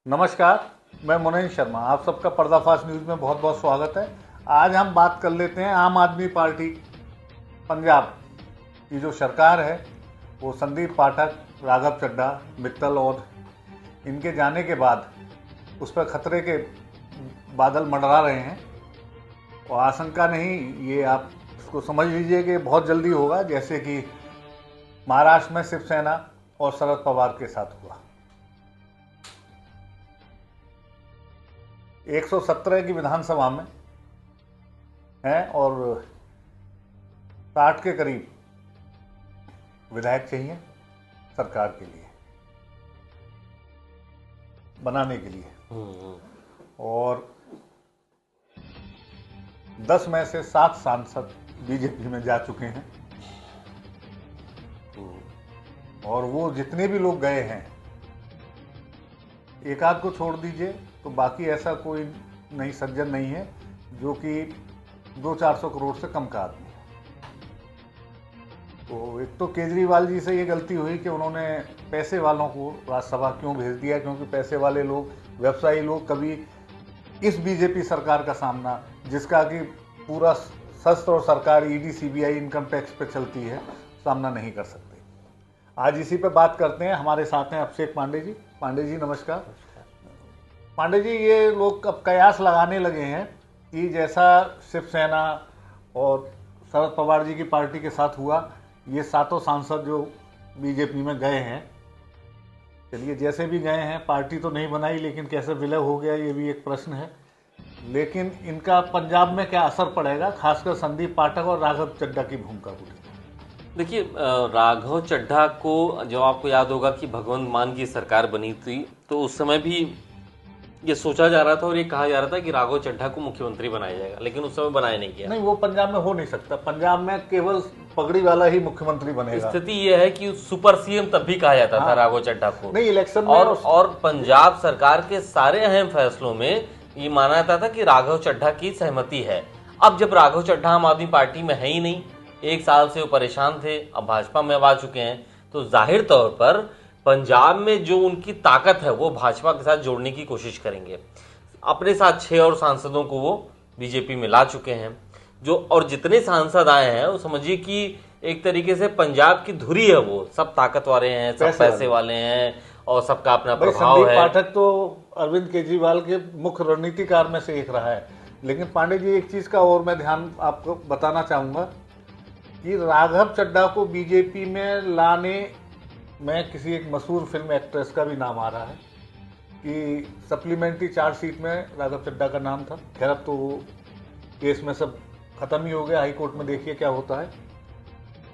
नमस्कार, मैं मुनीन शर्मा। आप सबका पर्दाफाश न्यूज़ में बहुत बहुत स्वागत है। आज हम बात कर लेते हैं आम आदमी पार्टी पंजाब की जो सरकार है, वो संदीप पाठक, राघव चड्ढा, मित्तल और इनके जाने के बाद उस पर खतरे के बादल मंडरा रहे हैं। और आशंका नहीं, ये आप इसको समझ लीजिए कि बहुत जल्दी होगा, जैसे कि महाराष्ट्र में शिवसेना और शरद पवार के साथ हुआ। 117 की विधानसभा में हैं और 60 के करीब विधायक चाहिए सरकार के लिए बनाने के लिए, और 10 में से 7 सांसद बीजेपी में जा चुके हैं। और वो जितने भी लोग गए हैं, एक आध को छोड़ दीजिए तो बाकी ऐसा कोई नहीं, सज्जन नहीं है जो कि 200-400 करोड़ से कम का आदमी है। तो एक तो केजरीवाल जी से ये गलती हुई कि उन्होंने पैसे वालों को राज्यसभा क्यों भेज दिया, क्योंकि पैसे वाले लोग, व्यवसायी लोग कभी इस बीजेपी सरकार का सामना, जिसका कि पूरा शस्त्र और सरकार ईडी, सीबीआई, इनकम टैक्स पे चलती है, सामना नहीं कर सकते। आज इसी पे बात करते हैं। हमारे साथ हैं अभिषेक पांडे जी। पांडे जी नमस्कार। पांडे जी, ये लोग अब कयास लगाने लगे हैं कि जैसा शिवसेना और शरद पवार जी की पार्टी के साथ हुआ, ये 7 सांसद जो बीजेपी में गए हैं, चलिए जैसे भी गए हैं, पार्टी तो नहीं बनाई, लेकिन कैसे विलय हो गया ये भी एक प्रश्न है। लेकिन इनका पंजाब में क्या असर पड़ेगा, खासकर संदीप पाठक और राघव चड्ढा की भूमिका को? देखिए, राघव चड्ढा को, जो आपको याद होगा कि भगवंत मान की सरकार बनी थी, तो उस समय भी ये सोचा जा रहा था और ये कहा जा रहा था कि राघव चड्ढा को मुख्यमंत्री बनाया जाएगा, लेकिन उस समय बनाया नहीं गया। नहीं, वो पंजाब में हो नहीं सकता। पंजाब में केवल पगड़ी वाला ही मुख्यमंत्री बनेगा। स्थिति ये है कि सुपर सीएम तब भी कहा जाता था राघव चड्ढा को। नहीं, इलेक्शन में और पंजाब सरकार के सारे अहम फैसलों में ये माना जाता था कि राघव चड्ढा की सहमति है। अब जब राघव चड्ढा आम आदमी पार्टी में है ही नहीं, 1 साल से वो परेशान थे, अब भाजपा में आ चुके हैं, तो जाहिर तौर पर पंजाब में जो उनकी ताकत है वो भाजपा के साथ जोड़ने की कोशिश करेंगे। अपने साथ 6 और सांसदों को वो बीजेपी में ला चुके हैं, जो और जितने सांसद आए हैं वो समझिए कि एक तरीके से पंजाब की धुरी है, वो सब ताकत वाले हैं, सब पैसे वाले हैं और सबका अपना प्रभाव है। पाठक तो अरविंद केजरीवाल के मुख्य रणनीतिकार में से एक रहा है। लेकिन पांडे जी, एक चीज का और मैं ध्यान आपको बताना चाहूंगा कि राघव चड्ढा को बीजेपी में लाने में किसी एक मशहूर फिल्म एक्ट्रेस का भी नाम आ रहा है कि सप्लीमेंट्री चार्जशीट में राघव चड्ढा का नाम था। खैर, अब तो केस में सब खत्म ही हो गया, हाई कोर्ट में देखिए क्या होता है।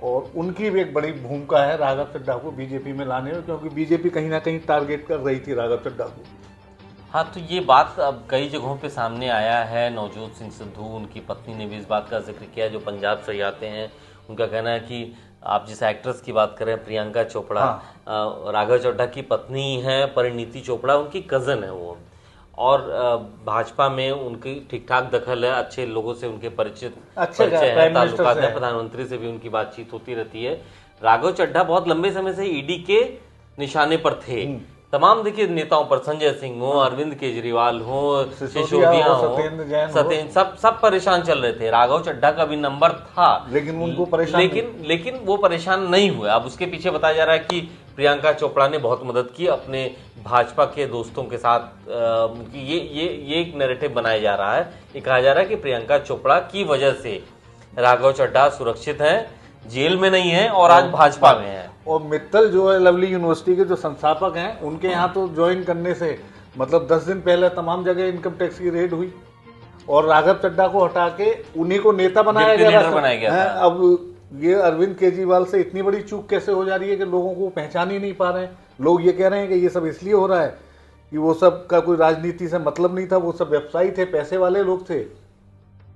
और उनकी भी एक बड़ी भूमिका है राघव चड्ढा को बीजेपी में लाने में, क्योंकि बीजेपी कहीं ना कहीं टारगेट कर रही थी राघव चड्ढा को। हाँ, तो ये बात अब कई जगहों पे सामने आया है। नवजोत सिंह सिद्धू, उनकी पत्नी ने भी इस बात का जिक्र किया, जो पंजाब से आते हैं। उनका कहना है कि आप जिस एक्ट्रेस की बात करें, प्रियंका चोपड़ा, राघव चड्ढा की पत्नी है, परिणीति चोपड़ा उनकी कज़न है वो। और भाजपा में उनकी ठीक ठाक दखल है, अच्छे लोगों से उनके परिचय है, ताल्लुकात है, प्रधानमंत्री से भी उनकी बातचीत होती रहती है। राघव चड्ढा बहुत लंबे समय से ईडी के निशाने पर थे। तमाम देखिए नेताओं पर, संजय सिंह हो, अरविंद केजरीवाल हो, सिसोदिया हो, सत्येंद्र, सब परेशान चल रहे थे। राघव चड्ढा का भी नंबर था, लेकिन उनको परेशान लेकिन वो परेशान नहीं हुए। अब उसके पीछे बताया जा रहा है कि प्रियंका चोपड़ा ने बहुत मदद की अपने भाजपा के दोस्तों के साथ। ये एक नैरेटिव बनाया जा रहा है, ये कहा जा रहा है कि प्रियंका चोपड़ा की वजह से राघव चड्ढा सुरक्षित है, जेल में नहीं है और आज भाजपा में है। और मित्तल जो है लवली यूनिवर्सिटी के जो संस्थापक हैं, उनके यहाँ तो ज्वाइन करने से मतलब 10 दिन पहले तमाम जगह इनकम टैक्स की रेड हुई और राघव चड्ढा को हटा के उन्हीं को नेता बनाया गया। अब ये अरविंद केजरीवाल से इतनी बड़ी चूक कैसे हो जा रही है कि लोगों को पहचान ही नहीं पा रहे हैं। लोग ये कह रहे हैं कि ये सब इसलिए हो रहा है कि वो सब का कोई राजनीति से मतलब नहीं था, वो सब व्यवसायी थे, पैसे वाले लोग थे,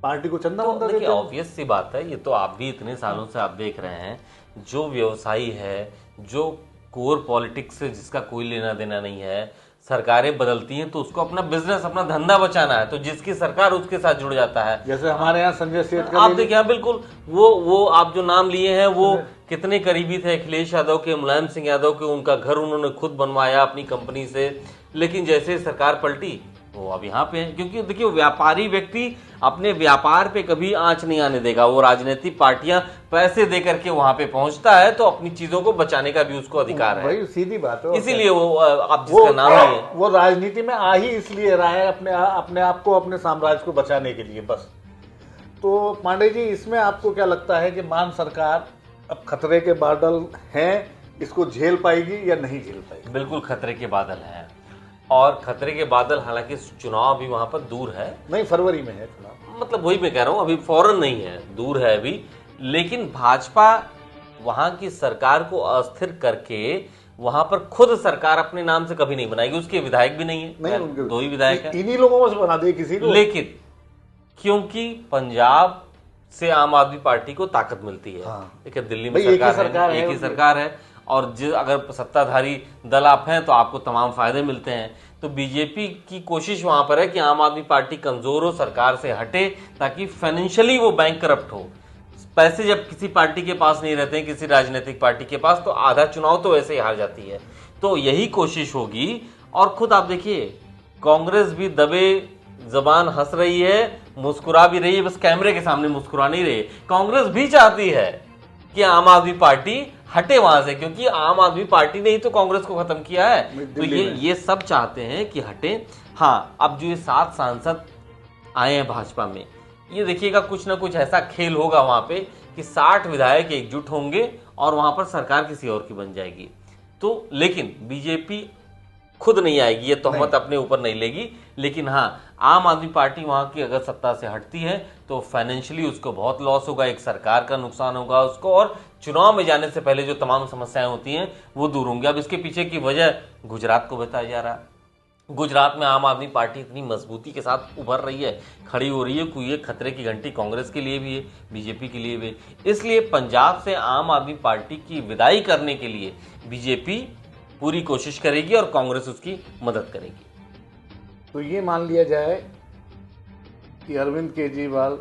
पार्टी को चंदा तो देखिए, ऑब्वियस सी बात है, ये तो आप भी इतने सालों से आप देख रहे हैं, जो व्यवसायी है, जो कोर पॉलिटिक्स से जिसका कोई लेना देना नहीं है, सरकारें बदलती हैं तो उसको अपना बिजनेस, अपना धंधा बचाना है, तो जिसकी सरकार उसके साथ जुड़ जाता है। जैसे हमारे यहाँ संजय सेठ का आप देखिए, बिल्कुल वो आप जो नाम लिए हैं वो कितने करीबी थे अखिलेश यादव के, मुलायम सिंह यादव के, उनका घर उन्होंने खुद बनवाया अपनी कंपनी से, लेकिन जैसे सरकार पलटी वो अब यहाँ पे है। क्योंकि देखिए व्यापारी व्यक्ति अपने व्यापार पे कभी आंच नहीं आने देगा, वो राजनीतिक पार्टियां पैसे दे करके वहां पे पहुंचता है तो अपनी चीजों को बचाने का भी उसको अधिकार है। भाई सीधी बात है, इसीलिए वो आप जिसका नाम ही है, वो राजनीति में आ ही इसलिए रहा है अपने आप को, अपने साम्राज्य को बचाने के लिए बस। तो पांडे जी, इसमें आपको क्या लगता है कि मान सरकार अब खतरे के बादल हैं, इसको झेल पाएगी या नहीं झेल पाएगी? बिल्कुल खतरे के बादल हैं, और खतरे के बादल, हालांकि चुनाव अभी वहां पर दूर है, नहीं फरवरी में है चुनाव, मतलब वही मैं कह रहा हूं, अभी फौरन नहीं है, दूर है अभी। लेकिन भाजपा वहां की सरकार को अस्थिर करके वहां पर खुद सरकार अपने नाम से कभी नहीं बनाएगी। उसके विधायक भी नहीं है, नहीं 2 ही विधायक है, इन्हीं लोगों में से बना दे किसी को। लेकिन क्योंकि पंजाब से आम आदमी पार्टी को ताकत मिलती है, देखिए दिल्ली में सरकार है, एक ही सरकार है, और अगर सत्ताधारी दल आप हैं तो आपको तमाम फायदे मिलते हैं। तो बीजेपी की कोशिश वहां पर है कि आम आदमी पार्टी कमजोर हो, सरकार से हटे, ताकि फाइनेंशियली वो बैंक करप्ट हो। पैसे जब किसी पार्टी के पास नहीं रहते हैं, किसी राजनीतिक पार्टी के पास, तो आधा चुनाव तो वैसे ही हार जाती है। तो यही कोशिश होगी। और खुद आप देखिए कांग्रेस भी दबे जबान हंस रही है, मुस्कुरा भी रही है, बस कैमरे के सामने मुस्कुरा नहीं रही है। कांग्रेस भी चाहती है कि आम आदमी पार्टी हटे वहां से, क्योंकि आम आदमी पार्टी ने ही तो कांग्रेस को खत्म किया है। तो ये सब चाहते हैं कि हटे। हाँ, अब जो ये 7 सांसद आए हैं भाजपा में, ये देखिएगा कुछ ना कुछ ऐसा खेल होगा वहां पे कि 60 विधायक एकजुट होंगे और वहां पर सरकार किसी और की बन जाएगी। तो लेकिन बीजेपी खुद नहीं आएगी, ये तोहमत अपने ऊपर नहीं लेगी। लेकिन हाँ, आम आदमी पार्टी वहां की अगर सत्ता से हटती है तो फाइनेंशियली उसको बहुत लॉस होगा, एक सरकार का नुकसान होगा उसको, और चुनाव में जाने से पहले जो तमाम समस्याएं होती हैं वो दूर होंगी। अब इसके पीछे की वजह गुजरात को बताया जा रहा है। गुजरात में आम आदमी पार्टी इतनी मजबूती के साथ उभर रही है, खड़ी हो रही है, कोई ये खतरे की घंटी कांग्रेस के लिए भी है, बीजेपी के लिए भी। इसलिए पंजाब से आम आदमी पार्टी की विदाई करने के लिए बीजेपी पूरी कोशिश करेगी और कांग्रेस उसकी मदद करेगी। तो ये मान लिया जाए कि अरविंद केजरीवाल,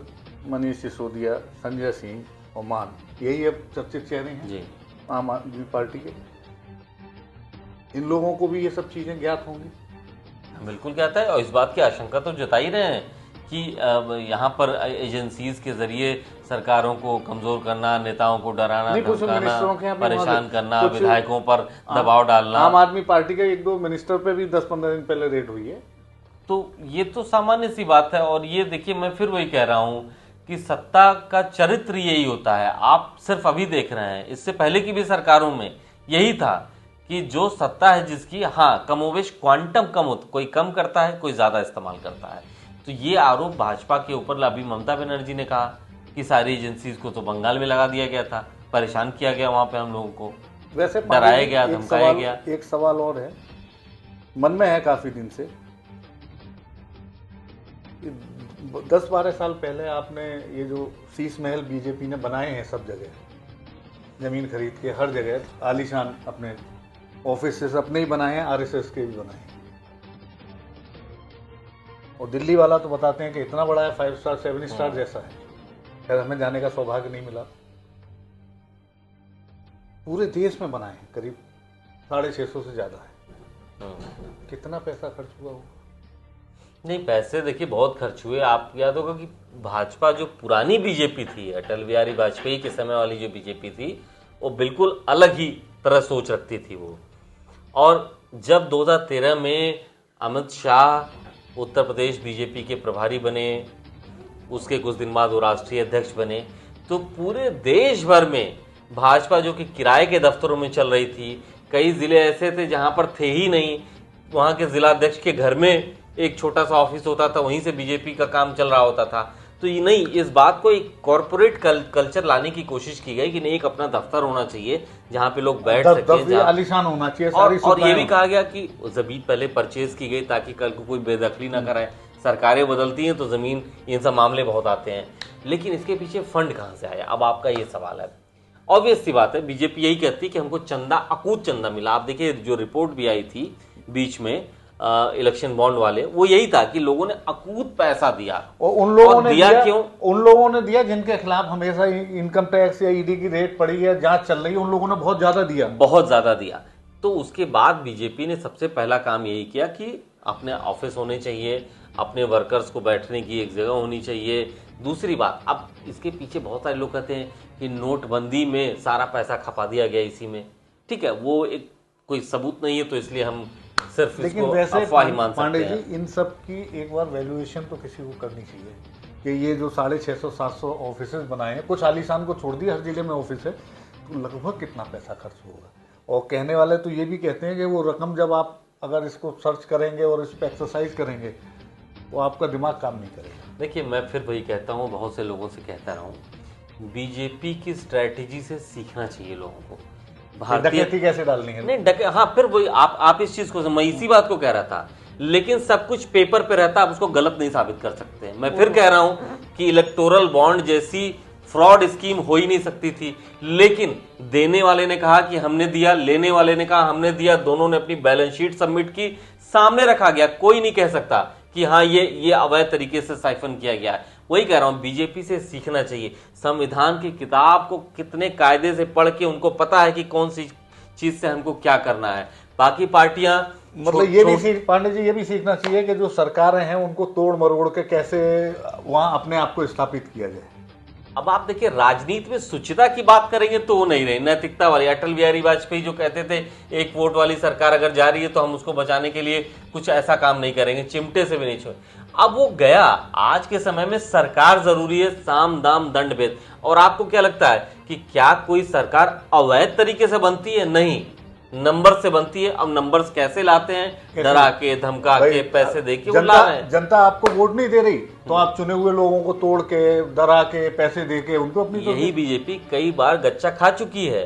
मनीष सिसोदिया, संजय सिंह और मान, यही अब चर्चित चेहरे हैं जी आम आदमी पार्टी के। इन लोगों को भी ये सब चीजें ज्ञात होंगी, बिल्कुल ज्ञात है, और इस बात की आशंका तो जताई रहे हैं कि यहाँ पर एजेंसीज के जरिए सरकारों को कमजोर करना, नेताओं को डराना, धमकाना, परेशान करना, विधायकों पर दबाव डालना। आम आदमी पार्टी के 1-2 मिनिस्टर पे भी 10-15 दिन पहले रेड हुई है। तो ये तो सामान्य सी बात है। और ये देखिए, मैं फिर वही कह रहा हूँ कि सत्ता का चरित्र यही होता है। आप सिर्फ अभी देख रहे हैं, इससे पहले की भी सरकारों में यही था कि जो सत्ता है जिसकी, हाँ कमोवेश क्वांटम कम होता, कोई कम करता है, कोई ज्यादा इस्तेमाल करता है। तो ये आरोप भाजपा के ऊपर अभी ममता बनर्जी ने कहा कि सारी एजेंसीज को तो बंगाल में लगा दिया गया था, परेशान किया गया वहां पे हम लोगों को, वैसे डराया गया, धमकाया गया। एक सवाल और है, मन में है काफी दिन से, 10-12 साल पहले आपने ये जो शीश महल बीजेपी ने बनाए हैं सब जगह, जमीन खरीद के हर जगह आलीशान अपने ऑफिस अपने ही बनाए हैं, आरएसएस के भी बनाए हैं, और दिल्ली वाला तो बताते हैं कि इतना बड़ा है, 5 स्टार 7 स्टार जैसा है। खैर हमें जाने का सौभाग्य नहीं मिला। पूरे देश में बनाए हैं, करीब 650 से ज्यादा है। कितना पैसा खर्च हुआ हो? नहीं, पैसे देखिए बहुत खर्च हुए। आप याद होगा कि भाजपा जो पुरानी बीजेपी थी, अटल बिहारी वाजपेयी के समय वाली जो बीजेपी थी, वो बिल्कुल अलग ही तरह सोच रखती थी वो। और जब 2013 में अमित शाह उत्तर प्रदेश बीजेपी के प्रभारी बने, उसके कुछ दिन बाद वो राष्ट्रीय अध्यक्ष बने, तो पूरे देश भर में भाजपा जो कि किराए के दफ्तरों में चल रही थी, कई जिले ऐसे थे जहां पर थे ही नहीं, वहां के जिलाध्यक्ष के घर में एक छोटा सा ऑफिस होता था, वहीं से बीजेपी का काम चल रहा होता था। तो ये नहीं, इस बात को एक कॉर्पोरेट कल्चर लाने की कोशिश की गई कि नहीं, एक अपना दफ्तर होना चाहिए जहां पे लोग बैठ सकें, आलीशान होना चाहिए, और ये भी कहा गया कि जमीन पहले परचेज की गई ताकि कल को कोई बेदखली ना कराए। सरकारें बदलती हैं तो जमीन, इन सब मामले बहुत आते हैं, लेकिन इसके पीछे फंड कहाँ से आया? अब आपका ये सवाल है। ऑब्वियस सी बात है, बीजेपी यही कहती है कि हमको चंदा, अकूत चंदा मिला। आप देखिए जो रिपोर्ट भी आई थी बीच में, इलेक्शन बॉन्ड वाले, वो यही था कि लोगों ने अकूत पैसा दिया। और उन लोगों ने दिया क्यों? उन लोगों ने दिया जिनके खिलाफ हमेशा इनकम टैक्स या ईडी की रेड पड़ी है, जांच चल रही है, उन लोगों ने बहुत ज्यादा दिया, बहुत ज्यादा दिया। तो उसके बाद बीजेपी ने सबसे पहला काम यही किया कि अपने ऑफिस होने चाहिए, अपने वर्कर्स को बैठने की एक जगह होनी चाहिए। दूसरी बात, अब इसके पीछे बहुत सारे लोग कहते हैं कि नोटबंदी में सारा पैसा खपा दिया गया इसी में। ठीक है, वो एक कोई सबूत नहीं है, तो इसलिए हम सिर्फ लेकिन इसको वैसे अफवाह ही मान सकते पांडे हैं। जी, इन सब की एक बार वैल्यूएशन तो किसी को करनी चाहिए कि ये जो 650-700 ऑफिस बनाए हैं, कुछ आलीशान को छोड़ दिया, हर जिले में ऑफिस है, तो लगभग कितना पैसा खर्च होगा। और कहने वाले तो ये भी कहते हैं कि वो रकम जब आप अगर इसको सर्च करेंगे और इस पर एक्सरसाइज करेंगे तो आपका दिमाग काम नहीं करेगा। देखिए, मैं फिर वही कहता हूँ, बहुत से लोगों से कहता रहा हूँ, बीजेपी की स्ट्रैटेजी से सीखना चाहिए लोगों को। डकैती कैसे डालनी है? नहीं, हाँ, फिर वही आप इस चीज को, मैं इसी बात को कह रहा था, लेकिन सब कुछ पेपर पे रहता, आप उसको गलत नहीं साबित कर सकते। मैं फिर कह रहा हूं कि इलेक्टोरल बॉन्ड जैसी फ्रॉड स्कीम हो ही नहीं सकती थी, लेकिन देने वाले ने कहा कि हमने दिया, लेने वाले ने कहा हमने दिया, दोनों ने अपनी बैलेंस शीट सबमिट की, सामने रखा गया। कोई नहीं कह सकता कि हाँ ये अवैध तरीके से साइफन किया गया है। वही कह रहा हूं, बीजेपी से सीखना चाहिए। संविधान की किताब को कितने कायदे से पढ़ के उनको पता है कि कौन सी चीज से हमको क्या करना है। बाकी पार्टियां, मतलब ये भी पांडे जी, ये भी सीखना चाहिए कि जो सरकारें हैं उनको तोड़ मरोड़ के कैसे वहां अपने आप को स्थापित किया जाए। अब आप देखिए, राजनीति में शुचिता की बात करेंगे तो वो नहीं रही, नैतिकता वाली। अटल बिहारी वाजपेयी जो कहते थे एक वोट वाली सरकार अगर जा रही है तो हम उसको बचाने के लिए कुछ ऐसा काम नहीं करेंगे, चिमटे से भी नहीं छोड़। अब वो गया। आज के समय में सरकार जरूरी है, साम दाम दंड भेद। और आपको क्या लगता है कि क्या कोई सरकार अवैध तरीके से बनती है? नहीं, नंबर से बनती है। अब नंबर्स कैसे लाते हैं? डरा के, धमका के, पैसे दे के ला रहे हैं। जनता आपको वोट नहीं दे रही तो आप चुने हुए लोगों को तोड़ के, डरा के, पैसे दे के उनको अपनी, यही बीजेपी कई बार गच्चा खा चुकी है।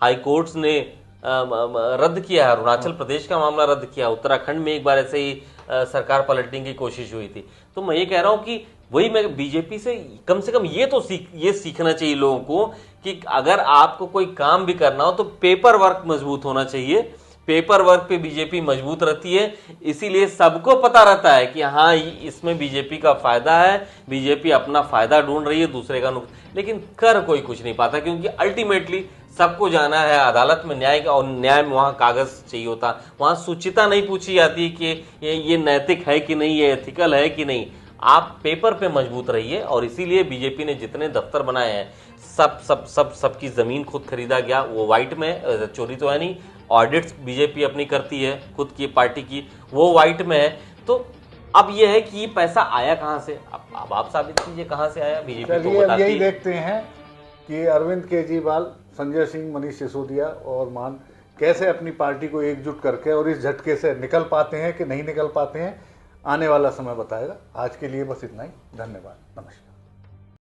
हाई कोर्ट्स ने रद्द किया, अरुणाचल प्रदेश का मामला रद्द किया, उत्तराखंड में एक बार ऐसे ही सरकार पलटने की कोशिश हुई थी। तो मैं ये कह रहा हूं कि वही मैं बीजेपी से कम ये तो सीखना चाहिए लोगों को कि अगर आपको कोई काम भी करना हो तो पेपर वर्क मजबूत होना चाहिए। पेपर वर्क पे बीजेपी मजबूत रहती है, इसीलिए सबको पता रहता है कि हाँ इसमें बीजेपी का फायदा है, बीजेपी अपना फायदा ढूंढ रही है, दूसरे का नुकसान। लेकिन कर कोई कुछ नहीं पाता, क्योंकि अल्टीमेटली सबको जाना है अदालत में न्याय का, और न्याय में वहां कागज चाहिए होता, वहां शुचिता नहीं पूछी जाती कि ये नैतिक है कि नहीं, ये एथिकल है कि नहीं। आप पेपर पे मजबूत रहिए। और इसीलिए बीजेपी ने जितने दफ्तर बनाए हैं, सबकी जमीन खुद खरीदा गया, वो व्हाइट में, चोरी तो है नहीं। ऑडिट्स बीजेपी अपनी करती है, खुद की पार्टी की, वो व्हाइट में है। तो अब ये है कि ये पैसा आया कहां से? अब आप साबित कीजिए कहां से आया। बीजेपी तो बताती है। यही देखते हैं कि अरविंद केजरीवाल, संजय सिंह, मनीष सिसोदिया और मान कैसे अपनी पार्टी को एकजुट करके और इस झटके से निकल पाते हैं कि नहीं निकल पाते हैं, आने वाला समय बताएगा। आज के लिए बस इतना ही। धन्यवाद, नमस्कार।